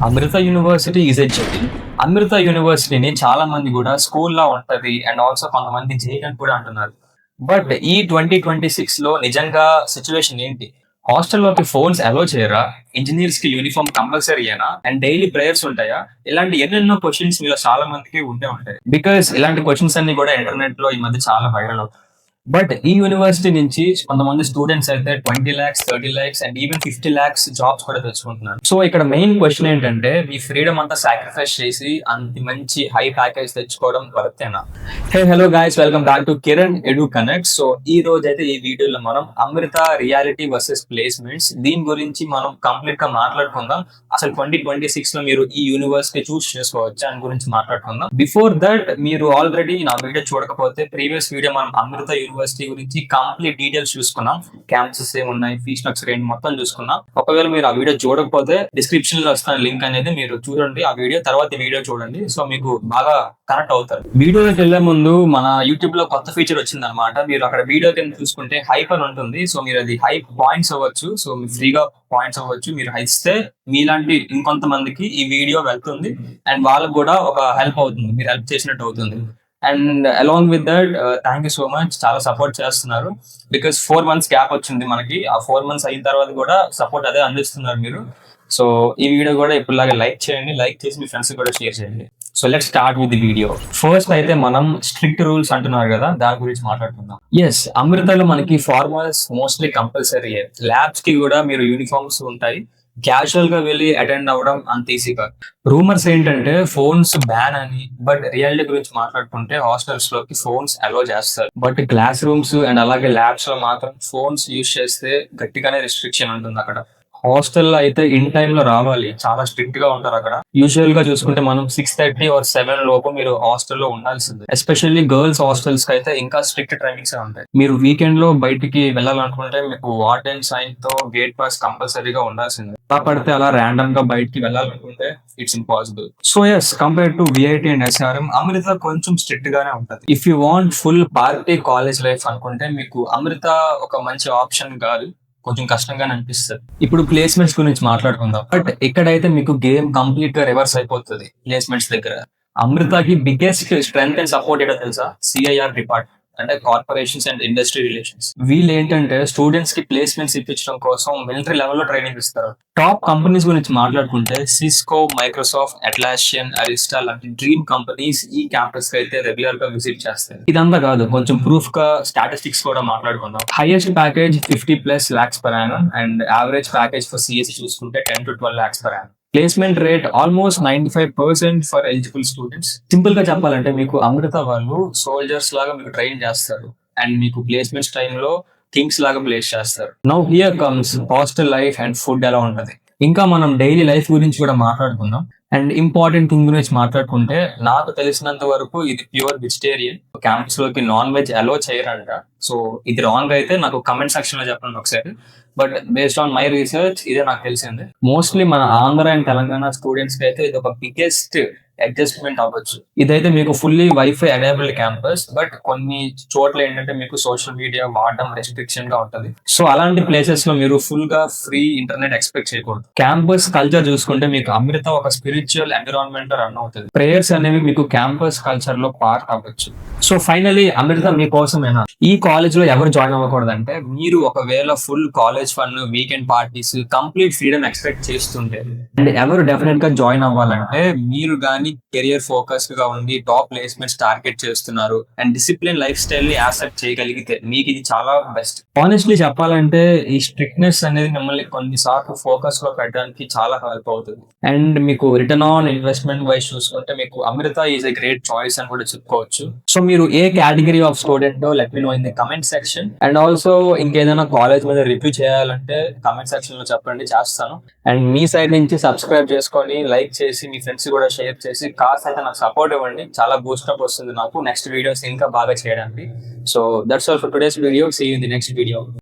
Amrutha university is a జెటిల్. అమృత యూనివర్సిటీని చాలా మంది కూడా స్కూల్‌లా ఉంటది అండ్ ఆల్సో కొంతమంది జైల్ అని కూడా అంటున్నారు. బట్ ఈ 2026లో నిజంగా సిట్యుయేషన్ ఏంటి? హాస్టల్‌లోకి ఫోన్స్ అలో చేయరా? ఇంజినీర్స్‌కి యూనిఫార్మ్ కంపల్సరీయేనా? అండ్ డైలీ ప్రేయర్స్ ఉంటాయా? ఇలాంటి ఎన్నెన్నో క్వెషన్స్ మీలో చాలా మందికి ఉండే ఉంటాయి. బికాజ్ ఇలాంటి క్వెషన్స్ అన్ని కూడా ఇంటర్నెట్‌లో ఈ మధ్య చాలా వైరల్ అవుతున్నాయి. బట్ ఈ యూనివర్సిటీ నుంచి కొంతమంది స్టూడెంట్స్ అయితే 20 lakhs, 30 lakhs and even 50 lakhs jobs కూడా తెచ్చుకుంటున్నారు. సో ఇక్కడ మెయిన్ క్వశ్చన్ ఏంటంటే మీ ఫ్రీడమ్ అంతా సాక్రిఫైస్ చేసి అంత మంచి హై ప్యాకేజ్ తెచ్చుకోవడం వర్తేనా? Hello guys, welcome back to Kiran edu connect. So ఈ రోజు అయితే ఈ వీడియోలో మనం అమృత రియాలిటీ వర్సెస్ ప్లేస్మెంట్స్ దీని గురించి మనం కంప్లీట్ గా మాట్లాడుకుందాం. అసలు 2026 లో మీరు ఈ యూనివర్సిటీ చూస్ చేసుకోవచ్చు దాని గురించి మాట్లాడుకుందాం. బిఫోర్ దట్ మీరు ఆల్రెడీ నా వీడియో చూడకపోతే ప్రీవియస్ వీడియో మనం అమృత యూనివర్సిటీ గురించి కంప్లీట్ డీటెయిల్స్ చూసుకున్నాం. క్యాంపసెస్ ఏమున్నాయి, ఫీ స్ట్రక్చర్ ఏంటి మొత్తం చూసుకున్నాం. ఒకవేళ మీరు ఆ వీడియో చూడకపోతే డిస్క్రిప్షన్ లో వస్తున్న లింక్ అనేది మీరు చూడండి. ఆ వీడియో తర్వాత వీడియో చూడండి. సో మీకు బాగా కనెక్ట్ అవుతారు. వీడియోకి వెళ్లే ముందు మన యూట్యూబ్ లో కొత్త ఫీచర్ వచ్చింది అనమాట. మీరు అక్కడ వీడియో కింద చూసుకుంటే హైప్ అని ఉంటుంది. సో మీరు అది హైప్ పాయింట్స్ అవ్వచ్చు. సో మీరు ఫ్రీగా పాయింట్స్ అవ్వచ్చు. మీరు ఇస్తే మీలాంటి ఇంకొంతమందికి ఈ వీడియో వెళ్తుంది అండ్ వాళ్ళకు కూడా ఒక హెల్ప్ అవుతుంది. మీరు హెల్ప్ చేసినట్టు అవుతుంది. And along with that thank you so much, చాలా సపోర్ట్ చేస్తున్నారు. బికాస్ 4 months గ్యాప్ వచ్చింది మనకి. ఆ 4 months అయిన తర్వాత కూడా సపోర్ట్ అదే అందిస్తున్నారు మీరు. సో ఈ వీడియో కూడా ఇప్పుడులాగా లైక్ చేయండి. లైక్ చేసి మీ ఫ్రెండ్స్ కూడా షేర్ చేయండి. So let start with the video. First అయితే మనం స్ట్రిక్ట్ రూల్స్ అంటున్నారు కదా, దాని గురించి మాట్లాడుకుందాం. ఎస్, అమృతలో మనకి ఫార్మల్స్ మోస్ట్లీ కంపల్సరీ. ల్యాబ్స్ కి కూడా మీరు యూనిఫామ్స్ ఉంటాయి. క్యాజువల్ గా వెళ్ళి అటెండ్ అవ్వడం అంత ఈజీగా. రూమర్స్ ఏంటంటే ఫోన్స్ బ్యాన్ అని, బట్ రియాలిటీ గురించి మాట్లాడుకుంటే హాస్టల్స్ లోకి ఫోన్స్ అలో చేస్తారు. బట్ క్లాస్ రూమ్స్ అండ్ అలాగే ల్యాబ్స్ లో మాత్రం ఫోన్స్ యూజ్ చేస్తే గట్టిగానే రెస్ట్రిక్షన్ ఉంటుంది అక్కడ. హాస్టల్లో అయితే ఇన్ టైమ్ లో రావాలి, చాలా స్ట్రిక్ట్ గా ఉంటారు అక్కడ. యూజువల్ గా చూసుకుంటే మనం 6:30 or 7 లోపు మీరు హాస్టల్లో ఉండాల్సిందే. ఎస్పెషల్లీ గర్ల్స్ హాస్టల్స్ కి అయితే ఇంకా స్ట్రిక్ట్ టైమింగ్స్ ఉంటాయి. మీరు వీకెండ్ లో బయటికి వెళ్ళాలనుకుంటే మీకు వార్డెన్ సైన్ తో గేట్ పాస్ కంపల్సరీగా ఉండాల్సిందే. అలా పడితే అలా ర్యాండమ్ గా బయటికి వెళ్ళాలనుకుంటే it's impossible. So yes, compare to VIT and SRM Amrita కొంచెం స్ట్రిక్ట్ గానే ఉంటది. If you want full party college life అనుకుంటే మీకు అమృత ఒక మంచి ఆప్షన్ కాదు, కొంచెం కష్టంగానే అనిపిస్తుంది. ఇప్పుడు ప్లేస్మెంట్స్ గురించి మాట్లాడుకుందాం. బట్ ఇక్కడైతే మీకు గేమ్ కంప్లీట్ గా రివర్స్ అయిపోతుంది ప్లేస్మెంట్స్ దగ్గర. అమృతకి బిగ్గెస్ట్ స్ట్రెంగ్త్ అండ్ సపోర్ట్ ఏంటో తెలుసా? సిఐఆర్ డిపార్ట్మెంట్, అంటే కార్పొరేషన్స్ అండ్ ఇండస్ట్రీ రిలేషన్స్. వీళ్ళు ఏంటంటే స్టూడెంట్స్ కి ప్లేస్మెంట్స్ ఇప్పించడం కోసం మిలిటరీ లెవెల్లో ట్రైనింగ్ ఇస్తారు. టాప్ కంపెనీస్ గురించి మాట్లాడుకుంటే సిస్కో, మైక్రోసాఫ్ట్, అట్లాసియన్, అరిస్టా లాంటి డ్రీమ్ కంపెనీస్ ఈ క్యాంపస్ కి అయితే రెగ్యులర్ గా విజిట్ చేస్తాయి. ఇదంతా కాదు, కొంచెం ప్రూఫ్ గా స్టాటిస్టిక్స్ కూడా మాట్లాడుకుందాం. Highest package 50+ lakhs per annum and average package for CSC చూసుకుంటే 10 to 12 lakhs per annum. Placement rate almost 95% for eligible students. Simple గా చెప్పాలంటే మీకు అమృత వాళ్ళు సోల్జర్స్ లాగా మీకు ట్రైన్ చేస్తారు అండ్ మీకు ప్లేస్మెంట్స్ టైంలో కింగ్స్ లాగా ప్లేస్ చేస్తారు. Now here comes hostel life and food ఎలా ఉంటది. ఇంకా మనం డైలీ లైఫ్ గురించి కూడా మాట్లాడుకుందాం. అండ్ ఇంపార్టెంట్ థింగ్ గురించి మాట్లాడుకుంటే నాకు తెలిసినంత వరకు ఇది ప్యూర్ వెజిటేరియన్. క్యాంపస్ లోకి నాన్ వెజ్ అలో చేయరంట. సో ఇది రాంగ్ అయితే నాకు కమెంట్ సెక్షన్ లో చెప్పండి ఒకసారి. But based on my research ఇదే నాకు తెలిసింది. మోస్ట్లీ మన ఆంధ్ర అండ్ తెలంగాణ స్టూడెంట్స్ కి అయితే ఇది ఒక బిగ్గెస్ట్ అడ్జస్ట్మెంట్ అవ్వచ్చు. ఇదైతే మీకు fully wifi enabled campus, but కొన్ని చోట్ల ఏంటంటే మీకు సోషల్ మీడియా వాడడం రెస్ట్రిక్షన్ గా ఉంటది. సో అలాంటి ప్లేసెస్ లో మీరు ఫుల్ గా ఫ్రీ ఇంటర్నెట్ ఎక్స్పెక్ట్ చేయకూడదు. క్యాంపస్ కల్చర్ చూసుకుంటే మీకు అమృత ఒక స్పిరిచువల్ ఎన్విరాన్మెంట్ రన్ అవుతుంది. ప్రేయర్స్ అనేవి మీకు క్యాంపస్ కల్చర్ లో పార్ట్ అవ్వచ్చు. సో ఫైనలీ అమృత మీకోసమేనా? ఈ కాలేజ్ లో ఎవరు జాయిన్ అవ్వకూడదు అంటే మీరు ఒకవేళ full college fund, weekend parties, complete freedom expect చేస్తుంటే. అండ్ ఎవరు డెఫినెట్ గా జాయిన్ అవ్వాలంటే మీరు గానీ కెరియర్ ఫోకస్డ్ గా ఉండి టాప్ ప్లేస్మెంట్స్ టార్గెట్ చేస్తున్నారు అండ్ డిసిప్లిన్ లైఫ్ స్టైల్ ని యాక్సెప్ట్ చేయగలిగితే మీకు ఇది చాలా బెస్ట్. ఆనెస్ట్లీ చెప్పాలంటే ఈ స్ట్రిక్ట్నెస్ అనేది మిమ్మల్ని కొన్నిసార్లు ఫోకస్ లో పెట్టడానికి చాలా హెల్ప్ అవుతుంది. అండ్ మీకు రిటర్న్ ఆన్ ఇన్వెస్ట్మెంట్ వైజ్ చూసుకుంటే మీకు Amrita is a great choice అని కూడా చెప్పుకోవచ్చు. సో మీరు ఏ category of student let me know in the comment section. And also ఇంకేదైనా కాలేజ్ మీద రివ్యూ చేయాలంటే కమెంట్ సెక్షన్ లో చెప్పండి, చేస్తాను. అండ్ మీ సైడ్ నుంచి సబ్స్క్రైబ్ చేసుకొని లైక్ చేసి మీ ఫ్రెండ్స్ కూడా షేర్ చేసి కాస్ట్ అయితే నాకు సపోర్ట్ ఇవ్వండి. చాలా బూస్టప్ వస్తుంది నాకు నెక్స్ట్ వీడియోస్ ఇంకా బాగా చేయడానికి. So that's all for today's video. See you in the next video.